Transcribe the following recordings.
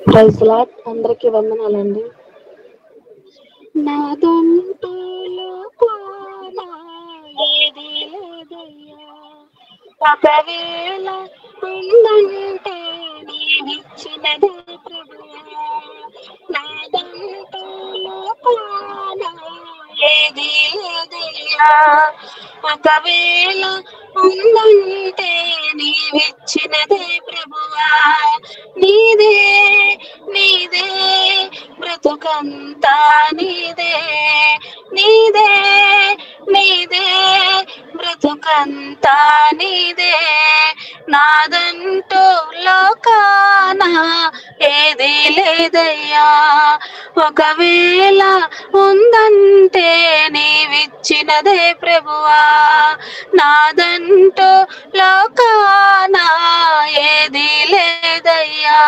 Praise lord. అందరికీ వందనాలండి. నాదంటూ లోకాన ఏది లేదయ్యా, ఒకవేళ ఉందంటే నీవిచ్చినదే ప్రభువా. నాదంటూ లోకాన ఏది లేదయ్యా, ఒకవేళ ఉందంటే నీవిచ్చినదే ప్రభువా. నీదే నీదే బ్రతుకంతా నీదే, నీదే నీదే బ్రతుకంతా నీదే. నాదంటూ లోకాన ఏది లేదయ్యా, ఒకవేళ ఉందంటే నీవిచ్చినదే ప్రభువా. నాదంటూ లోకాన ఏది లేదయ్యా,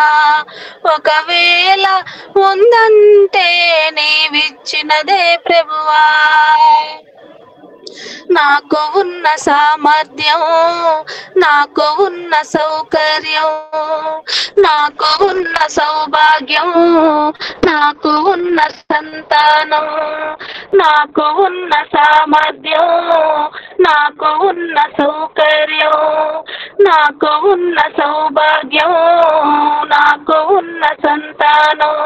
ఒకవేళ ఉందంటే నీవిచ్చినదే ప్రభువా. నాకు ఉన్న సామర్థ్యం, నాకు ఉన్న సౌకర్యం, నాకు ఉన్న సౌభాగ్యం, నాకు ఉన్న సంతానం, నాకు ఉన్న సామర్థ్యం, నాకు ఉన్న సౌకర్యం, నాకు ఉన్న సౌభాగ్యం, నాకు ఉన్న సంతానం,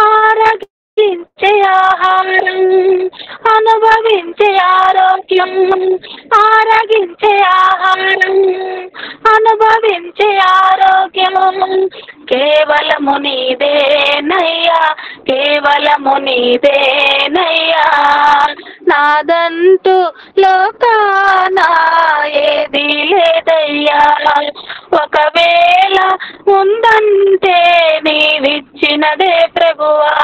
ఆరగించే ఆహారం, అనుభవించే ఆరోగ్యం, ఆరగించే ఆహారం, అనుభవించే ఆరోగ్యం కేవలము నీదేనయ్యా, కేవలము నీదేనయ్యా. నాదంటూ లోకాన ఏది లేదయ్యా, ఒకవేళ ఉందంటే నీవిచ్చినదే ప్రభువా.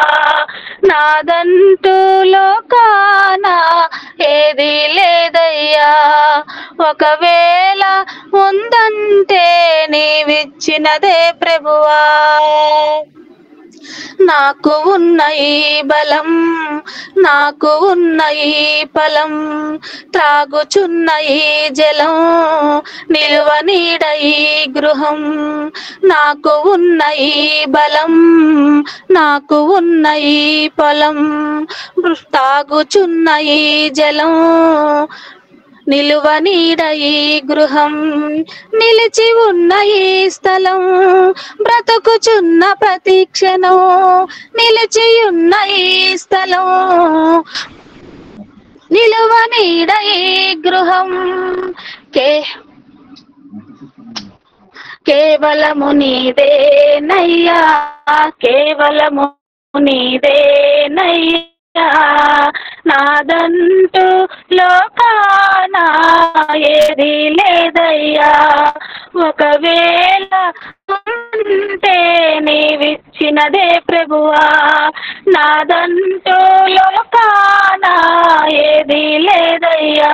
నాదంటూ లోకాన ఏది లేదయ్యా, ఒకవేళ ఉందంటే నీవిచ్చినదే ప్రభువా. నాకు ఉన్న ఈ బలం, నాకు ఉన్న ఈ ఫలం, త్రాగుచున్న ఈ జలం, నిలువ నీడ ఈ గృహం, నాకు ఉన్న ఈ బలం, నాకు ఉన్న ఈ ఫలం, తాగుచున్న ఈ జలం, నిలువ నీడ ఈ గృహం, నిలిచి ఉన్న ఈ స్థలం, బ్రతుకుచున్న ప్రతి క్షణం, నిలిచి ఉన్న ఈ స్థలం, నిలువ నీడ ఈ గృహం కేవలము నీదేనయ్యా, కేవలము నీదేనయ్యా. నాదంటూ లోకాన ఏది లేదయ్యా, ఒకవేళ ఉంటే నీవిచ్చినదే ప్రభువా. నాదంటూ లోకాన ఏది లేదయ్యా,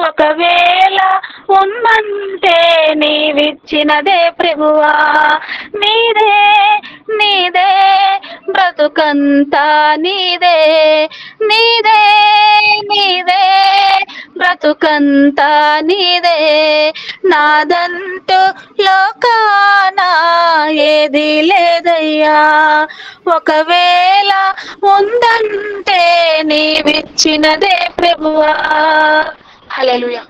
ఒకవేళ ఉందంటే నీవిచ్చినదే ప్రభువా. నీదే నీదే బ్రతుకంతా నీదే, నీదే నీదే బ్రతుకంతా నీదే. నాదంటూ లోకాన ఏది లేదయ్యా, ఒకవేళ ఉందంటే నీవిచ్చినదే ప్రభువా. హల్లెలూయా.